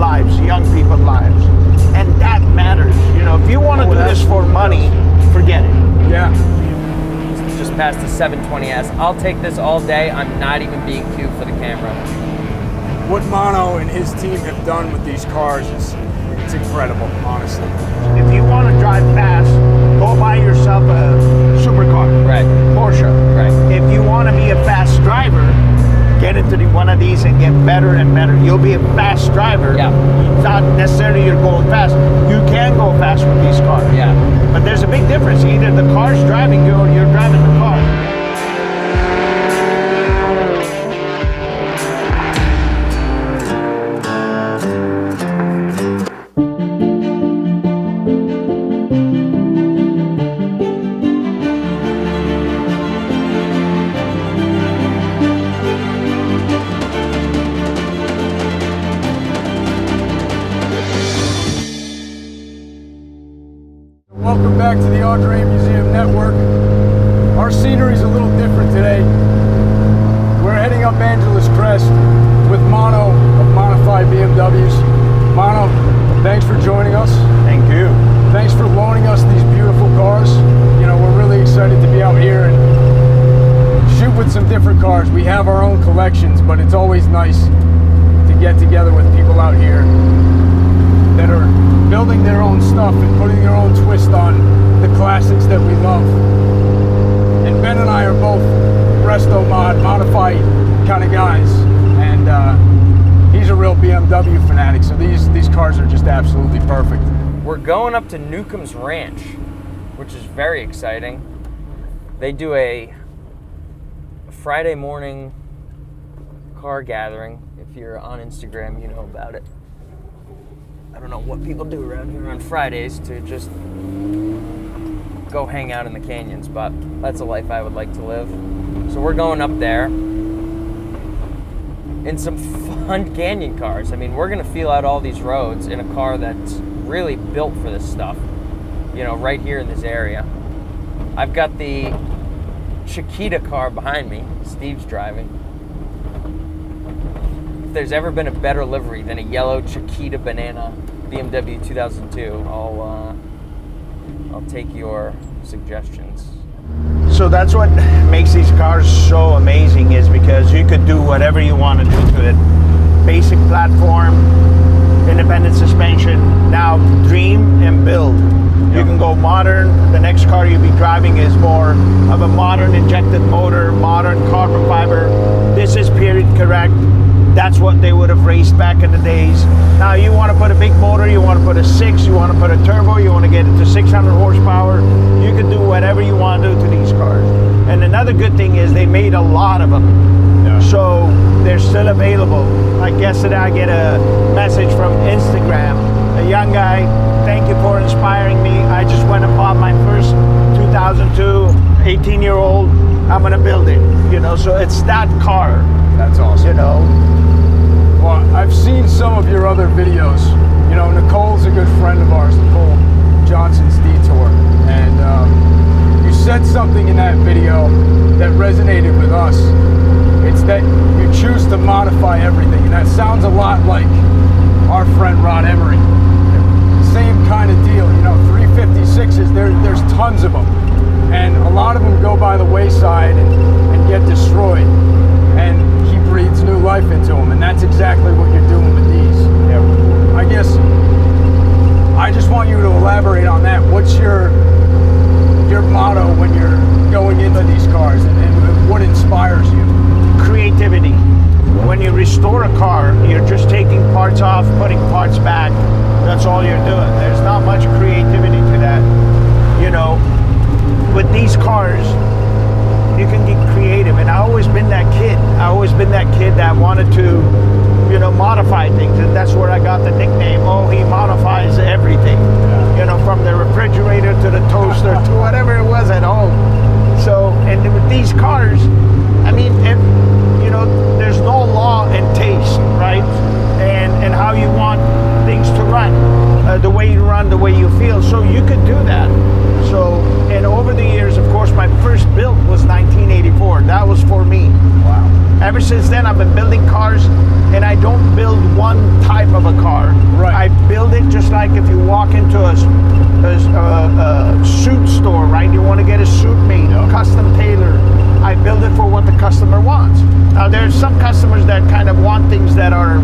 lives, young people's lives. And that matters. You know, if you want to do this for money, forget it. Yeah. Just past the 720S. I'll take this all day. I'm not even being cute for the camera. What Mano and his team have done with these cars is it's incredible, honestly. If you want to drive fast, go buy yourself a supercar. Right. Porsche. Right. If you want to be a fast driver, get into one of these and get better and better. You'll be a fast driver. Yeah. It's not necessarily you're going fast. You can go fast with these cars. Yeah. But there's a big difference. Either the car's driving you or you're driving the car. Welcome back to the Audrain Museum Network. Our scenery is a little different today. We're heading up Angelus Crest with Mano of Modified BMWs. Mano, thanks for joining us. Thank you. Thanks for loaning us these beautiful cars. You know, we're really excited to be out here and shoot with some different cars. We have our own collections, but it's always nice to get together with people out here that are building their own stuff and putting their own twist on the classics that we love. And Ben and I are both resto modified kind of guys, and he's a real BMW fanatic, so these cars are just absolutely perfect. We're going up to Newcomb's Ranch, which is very exciting. They do a Friday morning car gathering. If you're on Instagram, you know about it. I don't know what people do around here on Fridays to just go hang out in the canyons, but that's a life I would like to live. So we're going up there in some fun canyon cars. I mean, we're gonna feel out all these roads in a car that's really built for this stuff, you know, right here in this area. I've got the Chiquita car behind me, Steve's driving. If there's ever been a better livery than a yellow Chiquita banana BMW 2002, I'll take your suggestions. So that's what makes these cars so amazing, is because you could do whatever you want to do to it. Basic platform, independent suspension, now dream and build. You can go modern. The next car you'll be driving is more of a modern injected motor, modern carbon fiber. This is period correct. That's what they would have raced back in the days. Now you want to put a big motor, you want to put a 6, you want to put a turbo, you want to get it to 600 horsepower. You can do whatever you want to do to these cars. And another good thing is they made a lot of them. Yeah. So they're still available. Like yesterday I get a message from Instagram. A young guy, thank you for inspiring me. I just went and bought my first 2002 18-year-old. I'm going to build it. You know, so it's that car. That's awesome. You know. Well, I've seen some of your other videos. You know, Nicole's a good friend of ours, Nicole Johnson's Detour. And you said something in that video that resonated with us. It's that you choose to modify everything. And that sounds a lot like our friend Rod Emery. Same kind of deal, you know, 356s, there's tons of them. And a lot of them go by the wayside and get destroyed. And he breathes new life into them, and that's exactly what you're doing with these. Yeah. I guess I just want you to elaborate on that. What's your motto when you're going into these cars, and what inspires you? Creativity. When you restore a car, you're just taking parts off, putting parts back. That's all you're doing. There's not much creativity to that. You know, with these cars, you can get creative, and I've always been that kid. I've always been that kid that wanted to, you know, modify things, and that's where I got the nickname. Oh, he modifies everything. You know, from the refrigerator to the toaster to whatever it was at home. So, and with these cars, I mean, you know, there's no law in taste, right? And how you want things to run, the way you run, the way you feel. So you could do that. So, and over the years, of course, my first build was 1984. That was for me. Wow. Ever since then, I've been building cars, and I don't build one type of a car. to a suit store, right? You want to get a suit made, custom tailored. I build it for what the customer wants. Now, there's some customers that kind of want things that are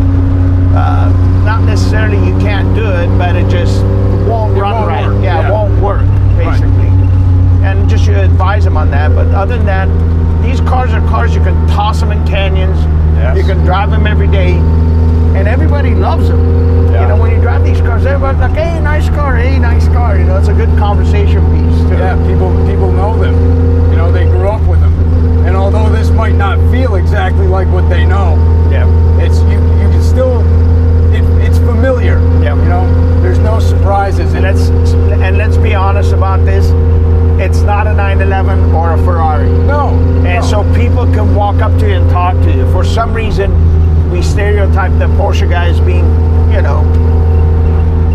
not necessarily you can't do it, but it just won't run right. Yeah, it won't work, basically. Right. And just you advise them on that. But other than that, these cars are cars you can toss them in canyons. Yes. You can drive them every day, and everybody loves them. Yeah. You know, when you drive these cars, everybody's like, "Hey, nice car! Hey, nice car!" You know, it's a good conversation piece too. Yeah, people know them. You know, they grew up with them. And although this might not feel exactly like what they know, it's you can still it's familiar. Yeah. You know, there's no surprises. And let's be honest about this. It's not a 911 or a Ferrari. No. And so people can walk up to you and talk to you. For some reason, we stereotype the Porsche guys being, you know,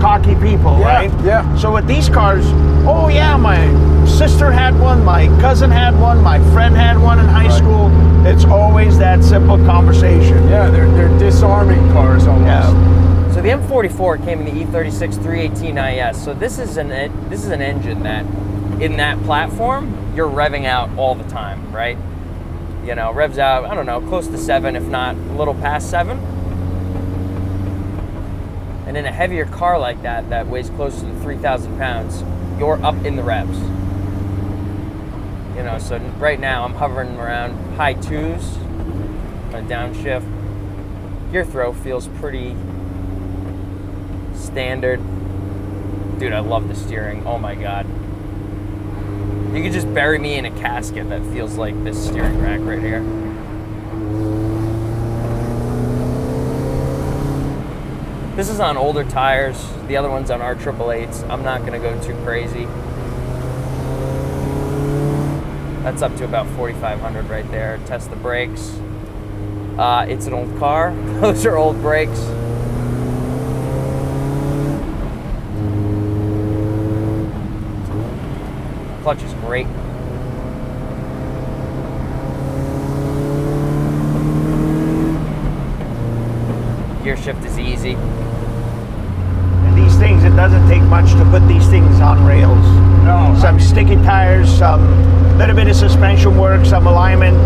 cocky people, right? Yeah. So with these cars, oh yeah, my sister had one, my cousin had one, my friend had one in high school. It's always that simple conversation. Yeah, they're disarming cars almost. Yeah. So the M44 came in the E36 318 IS. So this is an engine that, in that platform, you're revving out all the time, right? You know, revs out, I don't know, close to 7, if not a little past 7. And in a heavier car like that weighs closer to 3,000 pounds, you're up in the revs. You know, so right now I'm hovering around high 2s, my downshift. Gear throw feels pretty standard. Dude, I love the steering, oh my God. You could just bury me in a casket that feels like this steering rack right here. This is on older tires. The other one's on R888s. I'm not gonna go too crazy. That's up to about 4,500 right there. Test the brakes. It's an old car. Those are old brakes. Clutch is great. Gear shift is easy. And these things, it doesn't take much to put these things on rails. No. Some sticky tires, some little bit of suspension work, some alignment.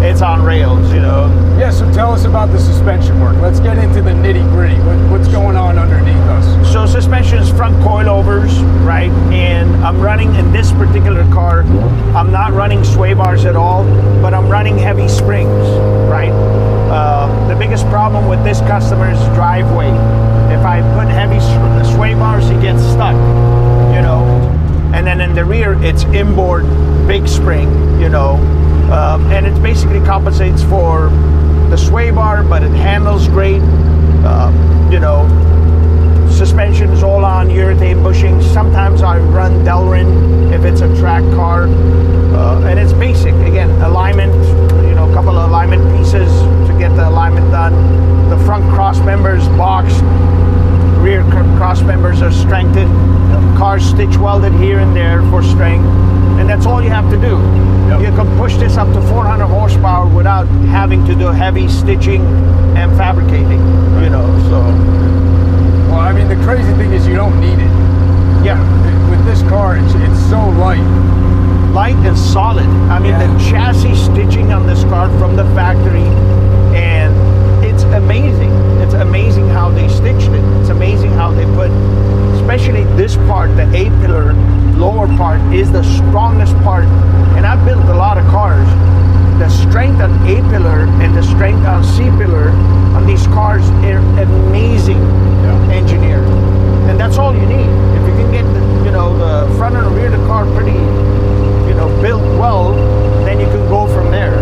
It's on rails, you know. Yeah, so tell us about the suspension work. Let's get into the nitty gritty. What's going on underneath us? So suspension is front coilovers, right? And I'm running in this particular car, I'm not running sway bars at all, but I'm running heavy springs, right? The biggest problem with this customer is driveway. If I put heavy sway bars, he gets stuck, you know. And then in the rear, it's inboard big spring, you know. And it basically compensates for the sway bar, but it handles great. You know, suspension is all on urethane bushings. Sometimes I run Delrin if it's a track car. And it's basic. Again, alignment, you know, a couple of alignment pieces to get the alignment done. The front cross members boxed. Rear cross members are strengthened. Cars stitch welded here and there for strength. And that's all you have to do. Yep. You can push this up to 400 horsepower without having to do heavy stitching and fabricating, you know, so. Well, I mean, the crazy thing is you don't need it. Yeah. With this car, it's so light. Light and solid. I mean, the chassis stitching on this car from the factory, and it's amazing. It's amazing how they stitched it. It's amazing how they put, especially this part, the A-pillar lower part is the strongest part. And I've built a lot of cars. The strength on A-pillar and the strength on C-pillar on these cars are amazing engineered. And that's all you need. If you can get the, you know, the front and the rear of the car pretty, you know, built well, then you can go from there.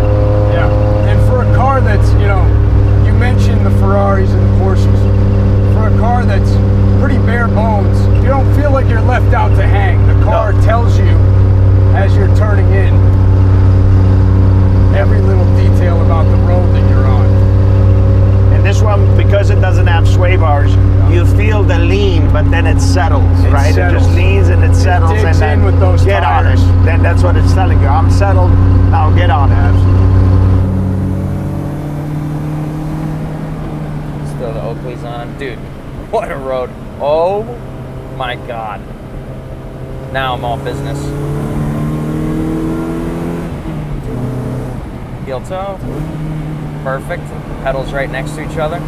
Yeah. And for a car that's, you know, you mentioned the Ferraris and the Porsches. For a car that's pretty bare bones, you don't feel like you're left out to hang. The car tells you as you're turning in every little detail about the road that you're on. And this one, because it doesn't have sway bars, you feel the lean, but then it settles, right? It just leans and it settles. It digs and then in with those get tires. on it. Then that's what it's telling you. I'm settled, now get on it. Still the Oakley's on. Dude, what a road. Oh My God. Now I'm all business. Heel toe. Perfect. Pedals right next to each other.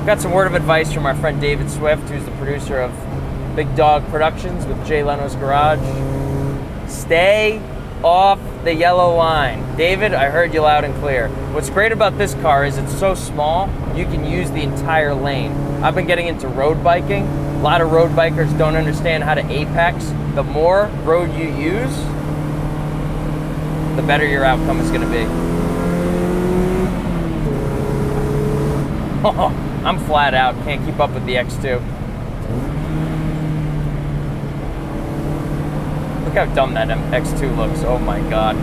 Got some word of advice from our friend David Swift, who's the producer of Big Dog Productions with Jay Leno's Garage. Stay off the yellow line. David, I heard you loud and clear. What's great about this car is it's so small, you can use the entire lane. I've been getting into road biking. A lot of road bikers don't understand how to apex. The more road you use, the better your outcome is gonna be. Oh, I'm flat out, can't keep up with the X2. Look how dumb that X2 looks, oh my God.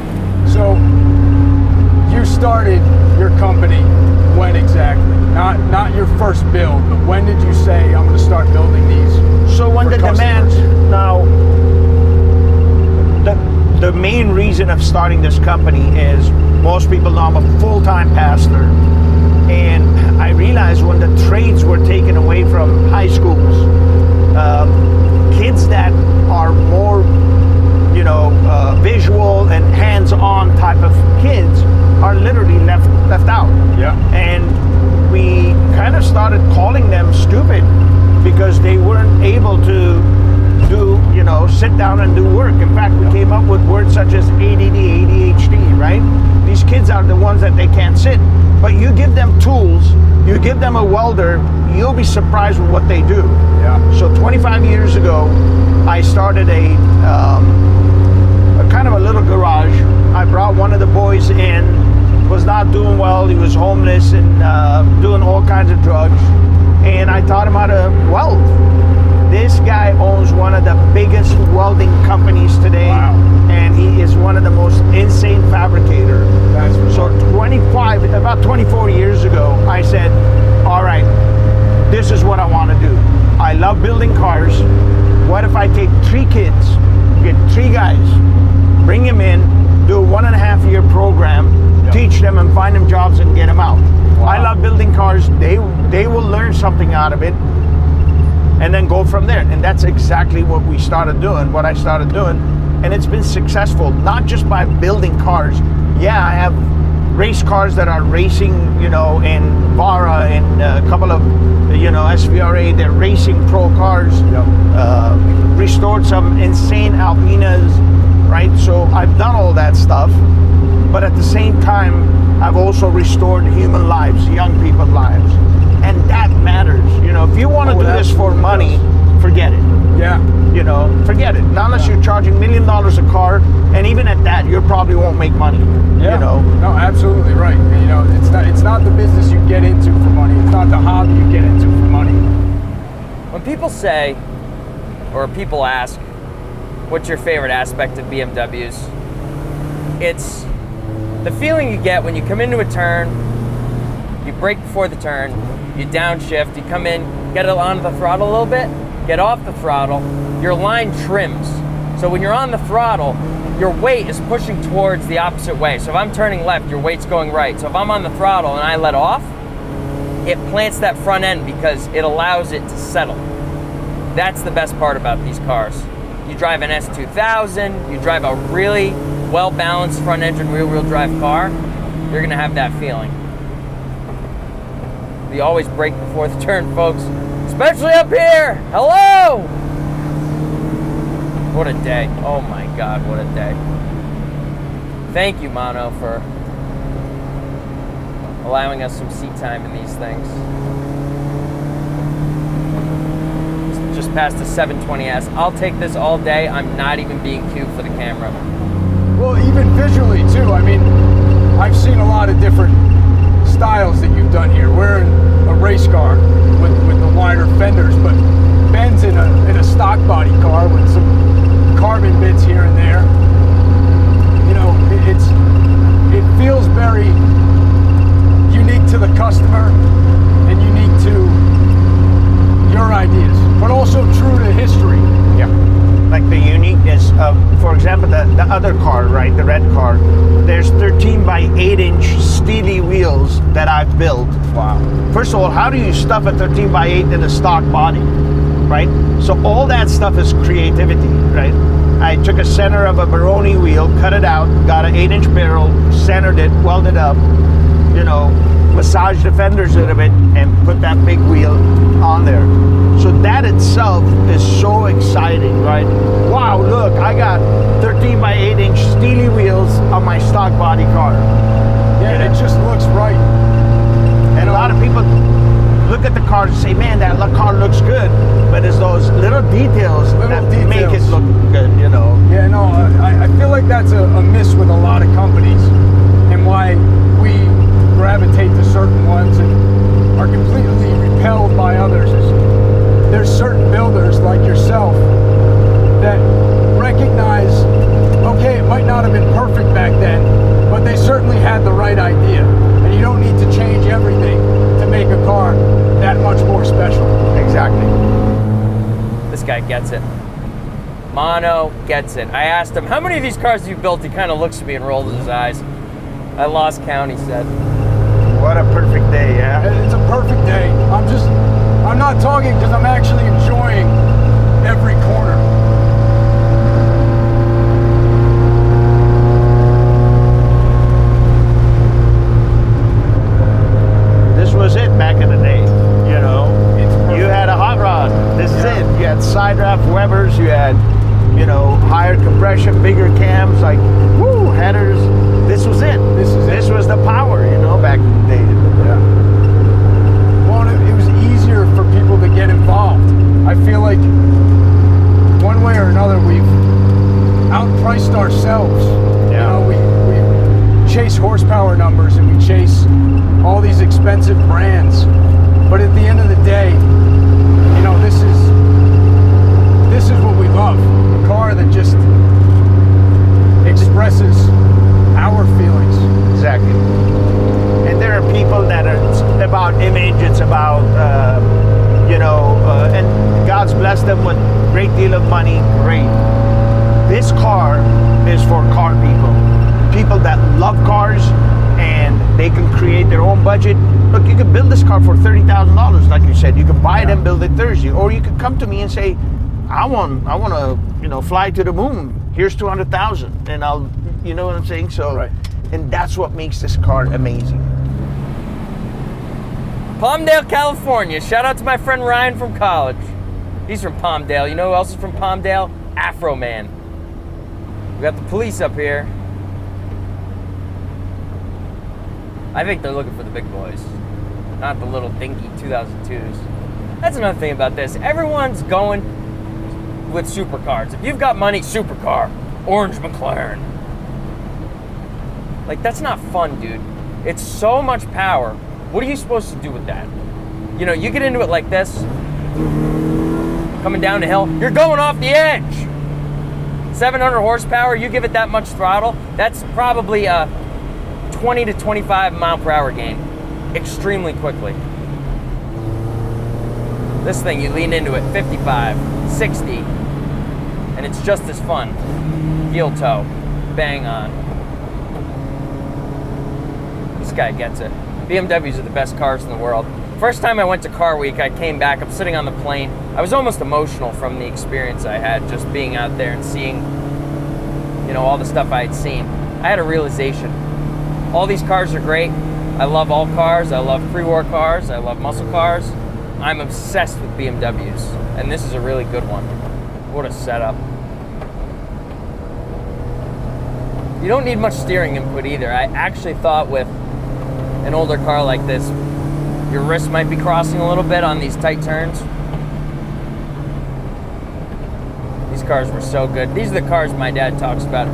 So, you started your company when exactly? Not your first build, but when did you say, I'm gonna start building these? So when the demand, customers? now, the main reason of starting this company is most people know I'm a full-time pastor, and I realized when the trades were taken away from high schools, kids that are more, visual and hands-on type of kids are literally left out. Yeah. And we kind of started calling them stupid because they weren't able to do, sit down and do work. In fact, we came up with words such as ADD, ADHD, right? These kids are the ones that they can't sit. But you give them tools, you give them a welder, you'll be surprised with what they do. Yeah. So 25 years ago, I started a kind of a little garage. I brought one of the boys in, was not doing well, he was homeless and doing all kinds of drugs, and I taught him how to weld. This guy owns one of the biggest welding companies today. Wow. And he is one of the most insane fabricator. That's So about 24 years ago, I said, all right, this is what I want to do. I love building cars. What if I take 3 kids, get 3 guys, bring them in, do a 1.5-year program, teach them and find them jobs and get them out. Wow. I love building cars. They will learn something out of it and then go from there. And that's exactly what I started doing. And it's been successful, not just by building cars. Yeah, I have race cars that are racing, in Vara and a couple of, SVRA, they're racing pro cars. Yep. Restored some insane Alpinas, right? So I've done all that stuff, but at the same time, I've also restored human lives, young people's lives. And that matters. If you want to do this for money, forget it. Yeah. Forget it. Not unless you're charging $1 million a car, and even at that, you probably won't make money. Yeah. No, absolutely right. It's not the business you get into for money. It's not the hobby you get into for money. When people say, or people ask, what's your favorite aspect of BMWs? It's the feeling you get when you come into a turn, you brake before the turn, you downshift, you come in, get it on the throttle a little bit, get off the throttle, your line trims. So when you're on the throttle, your weight is pushing towards the opposite way. So if I'm turning left, your weight's going right. So if I'm on the throttle and I let off, it plants that front end because it allows it to settle. That's the best part about these cars. You drive an S2000, you drive a really well-balanced front-engine rear-wheel drive car, you're gonna have that feeling. You always brake before the turn, folks. Especially up here. Hello! What a day. Oh my God, what a day. Thank you, Mano, for allowing us some seat time in these things. Just past the 720S. I'll take this all day. I'm not even being cute for the camera. Well, even visually too. I mean, I've seen a lot of different styles that you've done here. We're in a race car with the wider fenders, but Ben's in a stock body car with some carbon bits here and there. It feels very unique to the customer and unique to your ideas, but also true to history. Yeah. Like the uniqueness of, for example, the other car, right, the red car, there's 13 by 8-inch steely wheels that I've built. Wow. First of all, how do you stuff a 13 by 8 in a stock body? right? So all that stuff is creativity, right? I took a center of a Baroni wheel, cut it out, got an 8-inch barrel, centered it, welded up, you know, massaged the fenders a little bit, and put that big wheel on there. So that itself is so exciting, right? Wow, look, I got 13 by 8-inch steely wheels on my stock body car. Yeah, it just looks right. And a lot of people look at the car and say, man, that car looks good, but it's those little details that make it look good, you know. Yeah, no, I feel like that's a miss with a lot of companies, and why we gravitate to certain ones and are completely repelled by others. There's certain builders like yourself that recognize, okay, it might not have been perfect back then, but they certainly had the right idea, and you don't need to change everything to make a car that much more special. Exactly. This guy gets it. Mano gets it. I asked him, how many of these cars have you built? He kind of looks at me and rolls his eyes. I lost count, he said. What a perfect day, yeah? It's a perfect day. I'm not talking because I'm actually enjoying every corner. This was it back in the day, you know. You had a hot rod. This is it. You had side draft Webers. You had, you know, higher compression, bigger cams, like, woo, headers. This was it. This was the power, you know, back in the day. Yeah. Well, it was easier for people to get involved. I feel like one way or another we've outpriced ourselves. Yeah. You know, we chase horsepower numbers and we chase all these expensive brands, but at the end of the day, you know, this is what we love. A car that just expresses our feelings. Exactly. And there are people that are, it's about image, it's about, you know, and God's blessed them with a great deal of money, great. This car is for car people that love cars, and they can create their own budget. Look, you can build this car for $30,000, like you said. You can buy it and build it Thursday, or you could come to me and say, I want to, you know, fly to the moon. Here's 200,000, and I'll, you know what I'm saying? So, right. And that's what makes this car amazing. Palmdale, California. Shout out to my friend Ryan from college. He's from Palmdale. You know who else is from Palmdale? Afro Man. We got the police up here. I think they're looking for the big boys, not the little dinky 2002s. That's another thing about this. Everyone's going with supercars. If you've got money, supercar, orange McLaren. Like, that's not fun, dude. It's so much power. What are you supposed to do with that? You know, you get into it like this, coming down the hill, you're going off the edge. 700 horsepower, you give it that much throttle, that's probably a 20 to 25 mile per hour gain extremely quickly. This thing, you lean into it 55, 60, and it's just as fun. Heel toe, bang on. This guy gets it. BMWs are the best cars in the world. First time I went to Car Week, I came back, I'm sitting on the plane. I was almost emotional from the experience I had just being out there and seeing, you know, all the stuff I had seen. I had a realization. All these cars are great. I love all cars. I love pre-war cars. I love muscle cars. I'm obsessed with BMWs, and this is a really good one. What a setup. You don't need much steering input either. I actually thought with an older car like this, your wrist might be crossing a little bit on these tight turns. These cars were so good. These are the cars my dad talks about,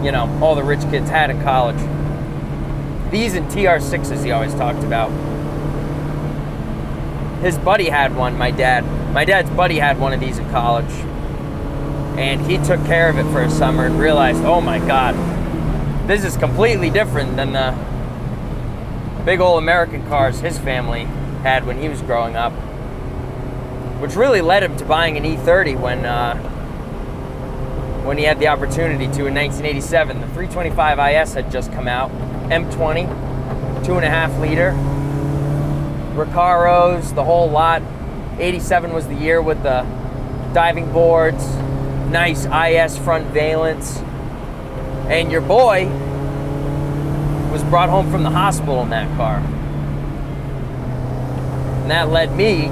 you know, all the rich kids had in college. These and TR6s he always talked about. His buddy had one, my dad. My dad's buddy had one of these in college. And he took care of it for a summer and realized, oh my God, this is completely different than the big old American cars his family had when he was growing up. Which really led him to buying an E30 when he had the opportunity to in 1987. The 325 IS had just come out. M20, 2.5 liter, Recaros, the whole lot. '87 was the year with the diving boards, nice IS front valence, and your boy was brought home from the hospital in that car. And that led me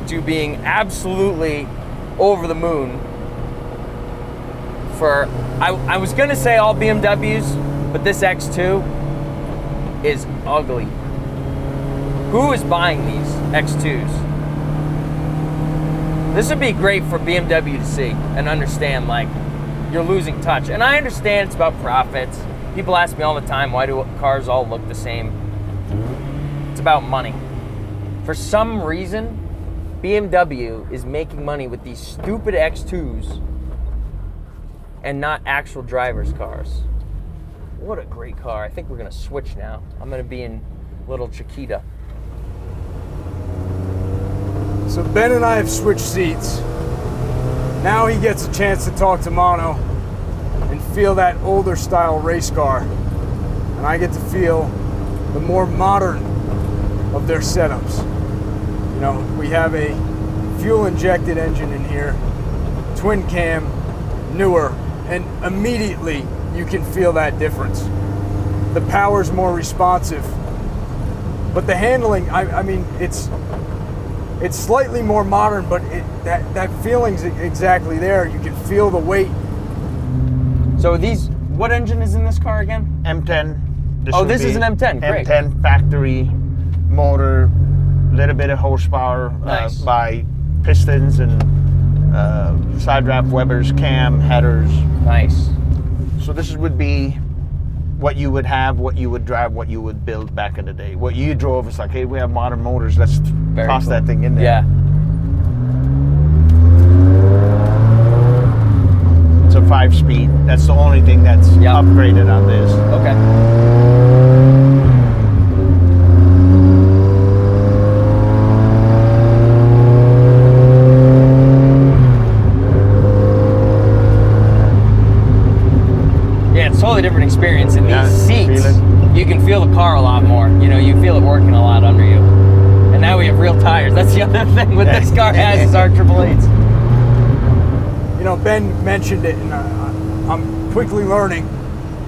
to being absolutely over the moon for, I was gonna say all BMWs, but this X2 is ugly. Who is buying these X2s? This would be great for BMW to see and understand, like, you're losing touch. And I understand it's about profits. People ask me all the time, why do cars all look the same? It's about money. For some reason, BMW is making money with these stupid X2s and not actual driver's cars. What a great car. I think we're gonna switch now. I'm gonna be in little Chiquita. So Ben and I have switched seats. Now he gets a chance to talk to Mano and feel that older style race car. And I get to feel the more modern of their setups. You know, we have a fuel injected engine in here, twin cam, newer, and immediately you can feel that difference. The power's more responsive, but the handling, I mean, it's slightly more modern, but that feeling's exactly there. You can feel the weight. So these, what engine is in this car again? M10. This is an M10, great. M10 factory motor, little bit of horsepower Nice. by pistons and side draft Webers, cam, headers. Nice. So this would be what you would have, what you would drive, what you would build back in the day. What you drove is like, hey, we have modern motors, let's toss that thing in there. Yeah. It's a 5-speed. That's the only thing that's upgraded on this. Okay. Yeah, it's a totally different experience. In these seats, you can feel the car a lot more. You know, you feel it working a lot under you. And now we have real tires. That's the other thing with this car has is our 888s. You know, Ben mentioned it, and I'm quickly learning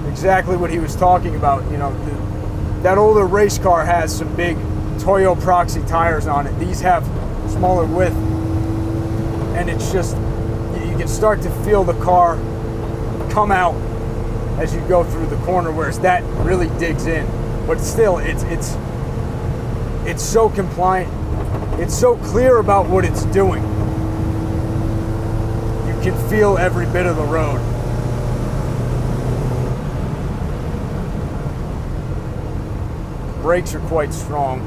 exactly what he was talking about. You know, that older race car has some big Toyo Proxy tires on it. These have smaller width, and it's just, you can start to feel the car come out as you go through the corner, whereas that really digs in. But still, it's so compliant. It's so clear about what it's doing. You can feel every bit of the road. Brakes are quite strong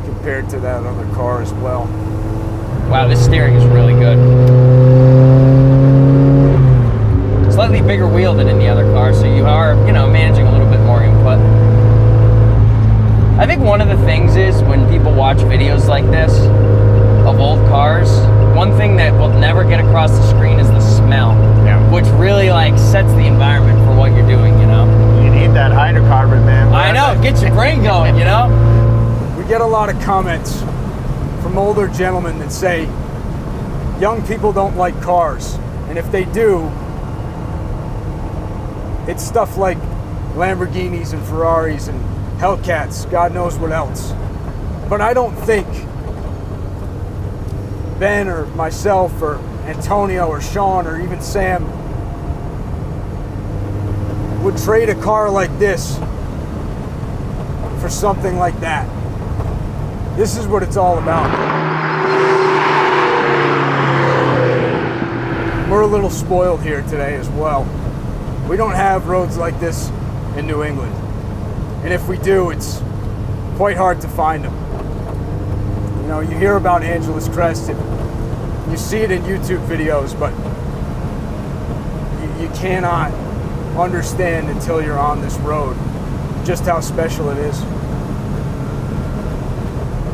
compared to that other car as well. Wow, this steering is really good. Slightly bigger wheel than in the other car, so you are, you know, managing a little bit more input. I think one of the things is when people watch videos like this of old cars, one thing that will never get across the screen is the smell, which really like sets the environment for what you're doing, you know? You need that hydrocarbon, man. I know, get your brain going, you know? We get a lot of comments from older gentlemen that say young people don't like cars, and if they do, it's stuff like Lamborghinis and Ferraris and Hellcats, God knows what else. But I don't think Ben or myself or Antonio or Sean or even Sam would trade a car like this for something like that. This is what it's all about. We're a little spoiled here today as well. We don't have roads like this in New England. And if we do, it's quite hard to find them. You know, you hear about Angelus Crest and you see it in YouTube videos, but you cannot understand until you're on this road just how special it is.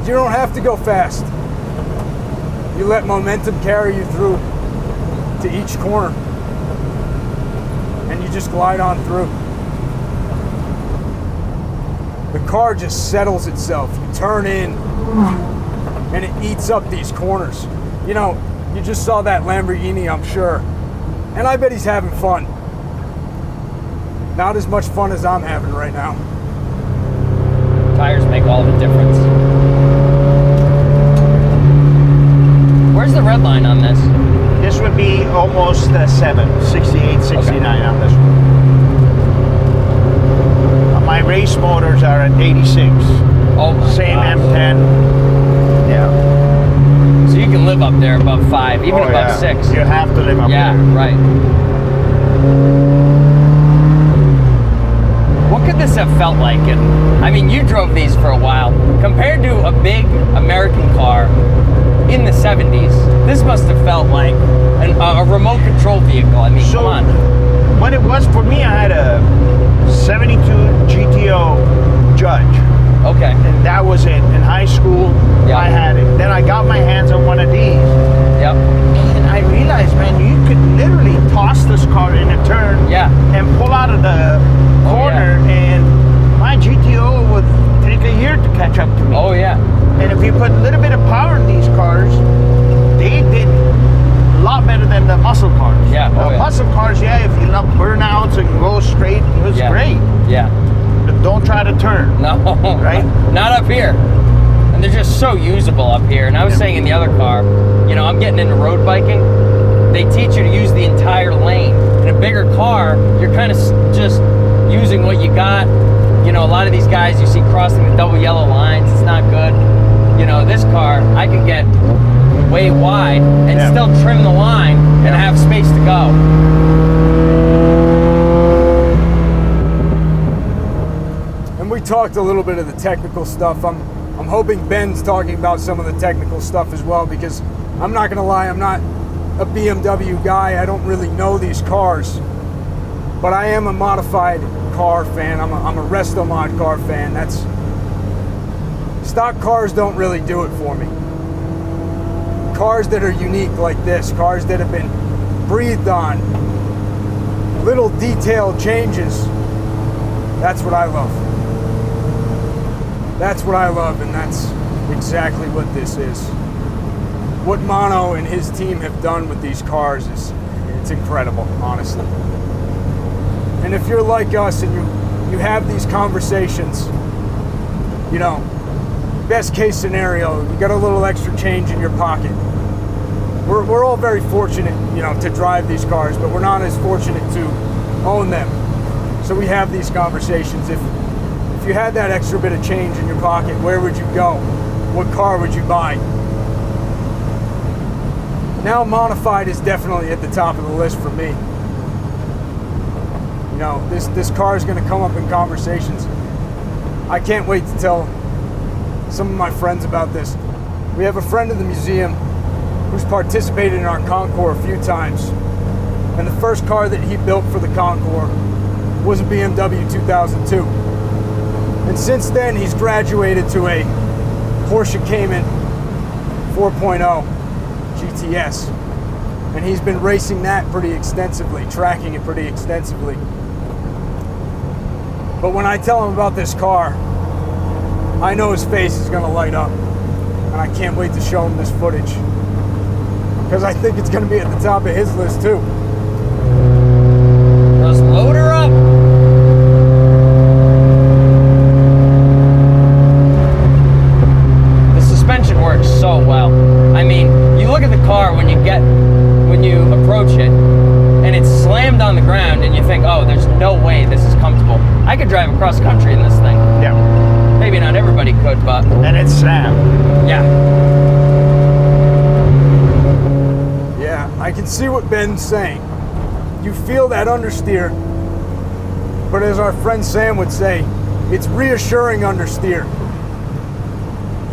You don't have to go fast. You let momentum carry you through to each corner, and you just glide on through. The car just settles itself. You turn in, and it eats up these corners. You know, you just saw that Lamborghini, I'm sure, and I bet he's having fun. Not as much fun as I'm having right now. Tires make all the difference. Where's the red line on this? This would be almost 68, 69 on this one. My race motors are at 86. Oh my Same gosh. M10. Yeah. So you can live up there above 5, even above 6. You have to live up Yeah, there. right. What could this have felt like? I mean, you drove these for a while. Compared to a big American car in the 70s, this must have felt like a remote control vehicle. I mean, come on. What it was for me, I had a 72 GTO Judge. Okay. And that was it. In high school, Yep. I had it. Then I got my hands on one of these. Yep. And I realized, man, you could literally toss this car in a turn Yeah. and pull out of the corner, and my GTO would take a year to catch up to me. Oh, yeah. And if you put a little bit of power in these cars, they did a lot better than the muscle cars. Yeah. Oh, yeah. Muscle cars, if you love burnouts and go straight, it was great. Yeah. But don't try to turn. No. Right? Not up here. And they're just so usable up here. And I was saying in the other car, you know, I'm getting into road biking. They teach you to use the entire lane. In a bigger car, you're kind of just using what you got. You know, a lot of these guys you see crossing the double yellow lines, it's not good. You know, this car, I can get way wide and still trim the line and have space to go. And we talked a little bit of the technical stuff. I'm hoping Ben's talking about some of the technical stuff as well, because I'm not gonna lie, I'm not a BMW guy. I don't really know these cars, but I am a modified car fan. I'm a resto mod car fan. That's stock cars don't really do it for me. Cars that are unique like this, cars that have been breathed on, little detail changes, that's what I love. That's what I love, and that's exactly what this is. What Mano and his team have done with these cars it's incredible, honestly. And if you're like us and you have these conversations, you know, best case scenario, you got a little extra change in your pocket. We're all very fortunate, you know, to drive these cars, but we're not as fortunate to own them. So we have these conversations. If you had that extra bit of change in your pocket, where would you go? What car would you buy? Now Monified is definitely at the top of the list for me. You know, this car is going to come up in conversations. I can't wait to tell some of my friends about this. We have a friend in the museum who's participated in our Concours a few times. And the first car that he built for the Concours was a BMW 2002. And since then, he's graduated to a Porsche Cayman 4.0 GTS. And he's been racing that pretty extensively, tracking it pretty extensively. But when I tell him about this car, I know his face is gonna light up. And I can't wait to show him this footage, because I think it's gonna be at the top of his list too. Just load her up. The suspension works so well. I mean, you look at the car when you approach it, and it's slammed on the ground, and you think, oh, there's no way this is comfortable. I could drive across country in this thing. Yeah. Maybe not everybody could, but And it's Sam. yeah. Yeah, I can see what Ben's saying. You feel that understeer, but as our friend Sam would say, it's reassuring understeer.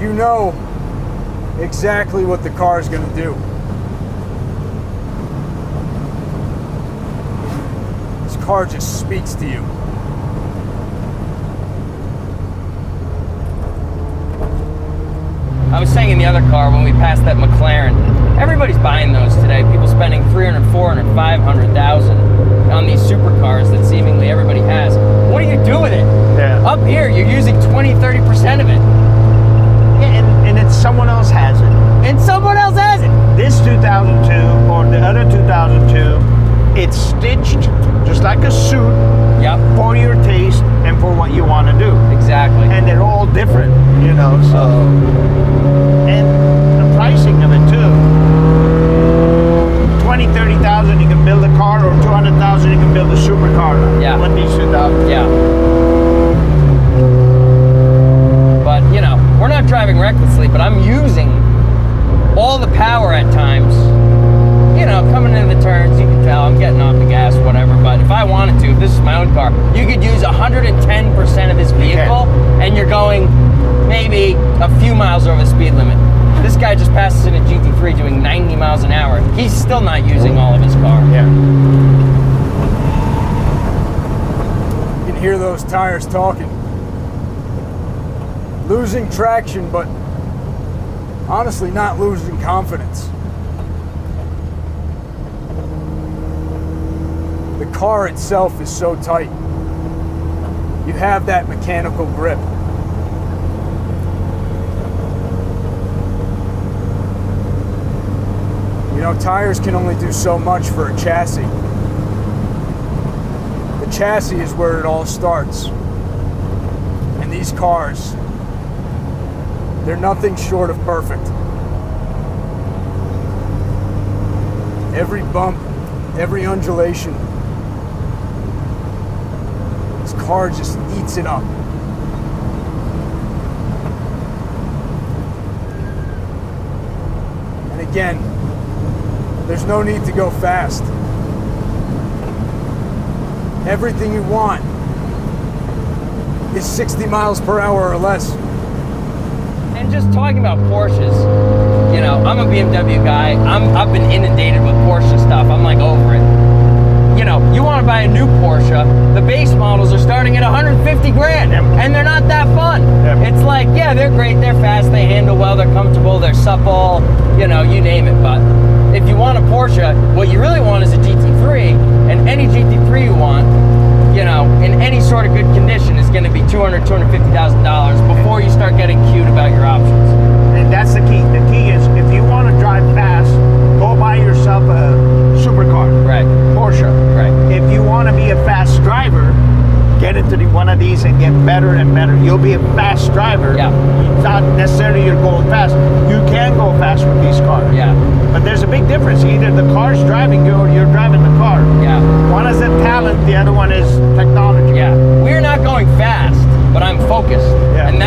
You know exactly what the car is going to do. This car just speaks to you. I was saying in the other car when we passed that McLaren, everybody's buying those today. People spending $300,000, $400,000, $500,000 on these supercars that seemingly everybody has. What do you do with it? Yeah. Up here, you're using 20, 30% of it. Yeah, and it's someone else has it. And someone else has it. This 2002 or the other 2002, it's stitched just like a suit Yep. for your taste and for what you want to do. Exactly. And they're all different, you know, so. And the pricing of it too. 20, 30,000 you can build a car, or 200,000 you can build a supercar. Yeah. With these 2000. Yeah. But, you know, we're not driving recklessly, but I'm using all the power at times. You know, coming into the turns, you can tell I'm getting off the gas, whatever. But if I wanted to, if this is my own car, you could use 110% of this vehicle, and you're going maybe a few miles over the speed limit. This guy just passes in a GT3 doing 90 miles an hour. He's still not using all of his car. Yeah. You can hear those tires talking. Losing traction, but honestly not losing confidence. The car itself is so tight. You have that mechanical grip. You know, tires can only do so much for a chassis. The chassis is where it all starts. And these cars, they're nothing short of perfect. Every bump, every undulation, this car just eats it up. And again, there's no need to go fast. Everything you want is 60 miles per hour or less. And just talking about Porsches, you know, I'm a BMW guy. I've been inundated with Porsche stuff. I'm like over it. You know, you want to buy a new Porsche, the base models are starting at 150 grand, and they're not that fun. It's like, yeah, they're great, they're fast, they handle well, they're comfortable, they're supple, you know, you name it. But if you want a Porsche, what you really want is a GT3, and any GT3 you want, you know, in any sort of good condition is going to be $200,000, $250,000 before you start getting cute about your options. And that's the key. The key is, if you want to drive fast, go buy yourself a supercar. Right. Porsche. Right. If you want to be a fast driver, get into one of these and get better and better. You'll be a fast driver. Yeah. It's not necessarily you're going fast. You can go fast with these cars. Yeah. But there's a big difference. Either the car's driving you or you're driving the car. Yeah. One is a talent, the other one is technology. Yeah. We're not going fast, but I'm focused. Yeah. And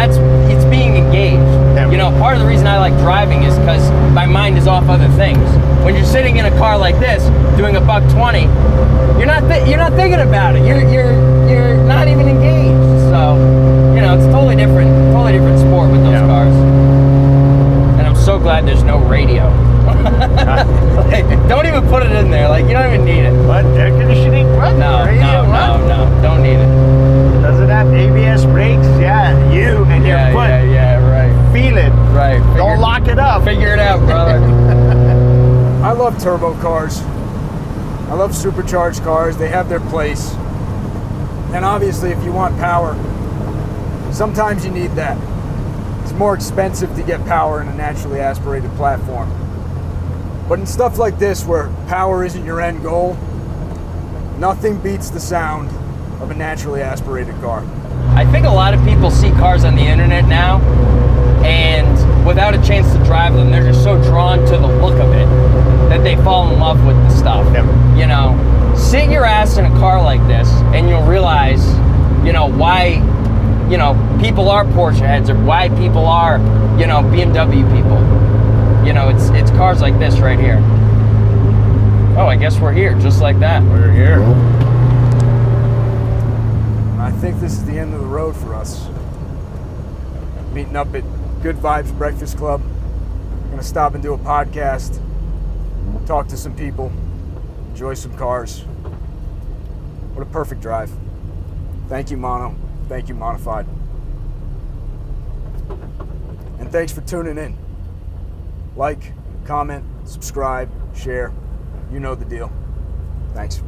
it's being engaged. Yeah. You know, part of the reason I like driving is because my mind is off other things. When you're sitting in a car like this, doing $120, you're not thinking about it. You're not even engaged. So, you know, it's totally different sport with those cars. And I'm so glad there's no radio. Like, don't even put it in there. Like, you don't even need it. What? Air conditioning? What? No, Radio? What? no, don't need it. Does it have ABS brakes? Yeah, you and your foot. Yeah, right. Feel it. Right. Don't lock it up. Figure it out, brother. I love turbo cars. I love supercharged cars. They have their place. And obviously, if you want power, sometimes you need that. It's more expensive to get power in a naturally aspirated platform. But in stuff like this, where power isn't your end goal, nothing beats the sound of a naturally aspirated car. I think a lot of people see cars on the internet now, and without a chance to drive them, they're just so drawn to the look of it that they fall in love with the stuff. Yep. You know, sit your ass in a car like this, and you'll realize, you know, why, you know, people are Porsche heads, or why people are, you know, BMW people. You know, it's cars like this right here. Oh, I guess we're here, just like that. We're here. I think this is the end of the road for us. Meeting up at Good Vibes Breakfast Club. We're gonna stop and do a podcast, talk to some people, enjoy some cars. What a perfect drive. Thank you, Mano. Thank you, Monified. And thanks for tuning in. Like, comment, subscribe, share. You know the deal. Thanks.